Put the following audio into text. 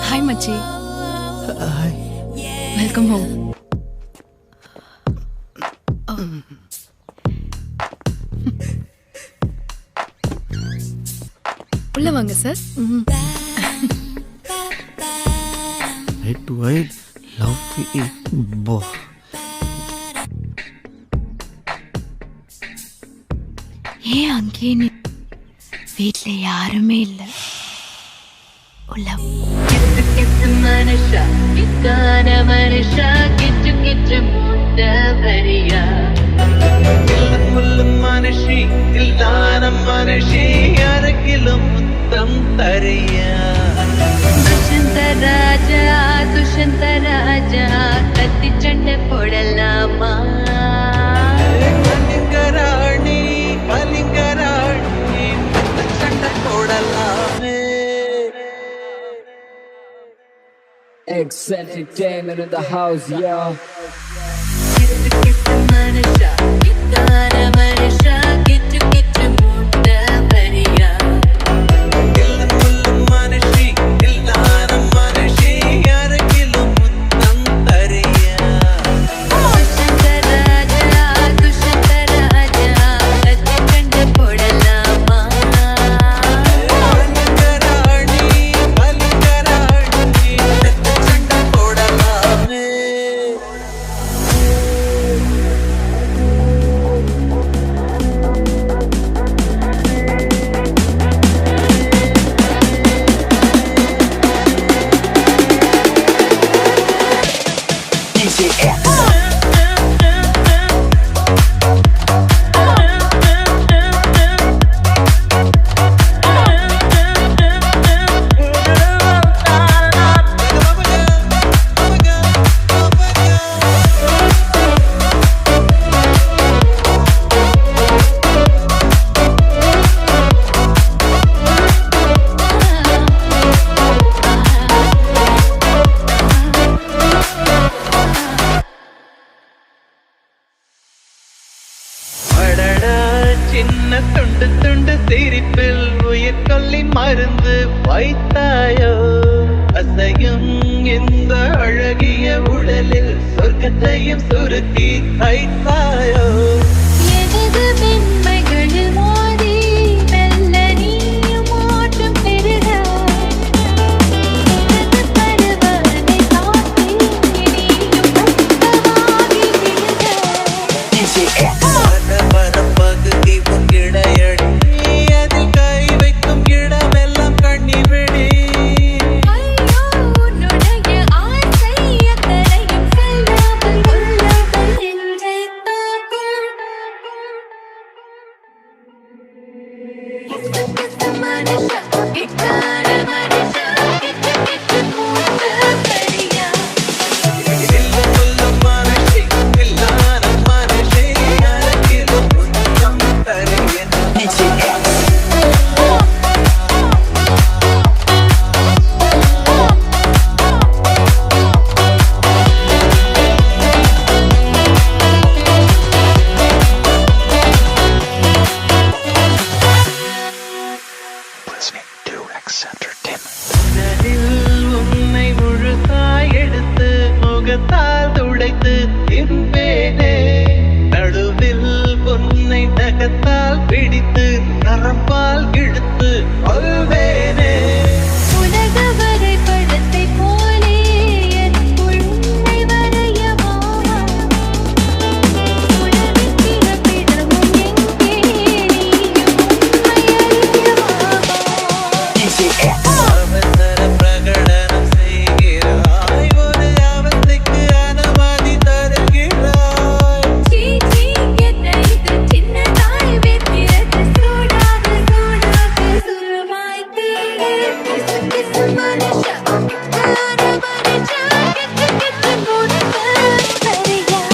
Hi, Machi. Hi. Welcome home. உள்ள வாங்க sir. Red, white, lovely. Boh. ஏன் அங்கே வீட்ல யாருமே இல்ல. உள்ள மனுஷா இக்கான மனுஷா கிச்சு கிச்சு மூட்ட வரியா முள்ளும் மனுஷி இல்லாத மனுஷி அரைக்கிலும் முத்தம் தரியா துஷந்த ராஜா துஷந்த ராஜா கத்தி சண்டை போடலாமா கலிங்கராணி கலிங்கராணி சண்டை போடலாமே Entertainment in the house, yo. கிச்சு கிச்சு மனுஷா இக்கான மனுஷா கிச்சு கிச்சு மூட்ட வரியா முள்ளும் மனுஷி இல்லாத மனுஷி அரைக்கிலும் முத்தம் தரியா துஷந்த ராஜா துஷந்த ராஜா கத்தி சண்டை போடலாமா கலிங்கராணி கலிங்கராணி சண்டை போடலாமே அடடா சின்ன துண்டு துண்டு சிரிப்பில் உயிர் கொல்லி மருந்து வைத்தாயோ அசையும் இந்த அழகிய உடலில் சொர்க்கத்தையும் சுருக்கி வைத்தாயோ எனது மென்மைகளில் மோதி மெல்ல நீயும் மாற்றம் பெறுக எனது பருவனை தாக்கி நீயும் பக்கவாகி விழுக பரப்பகுதி உங்கிடையடி அதில் கை வைக்கும் இடமெல்லாம் கண்ணீர் வெடி ஐயோ உன்னுடைய ஆசை அக்கறையும் செல்லாமல் உள்ளவள் நெஞ்சை தாக்கும் கிச்சு மனுஷா இக்கான மனுஷா கிச்சு கிச்சு மூட்ட வரியா முள்ளும் மனுஷி இல்லாத மனுஷி அரைக்கிலும் முத்தம் தரியா அதில் உன்னை முழுதாய் எடுத்து முகத்தால் துடைத்து தின்பேனே நடுவில் உன்னை நகத்தால் பிடித்து நரம்பா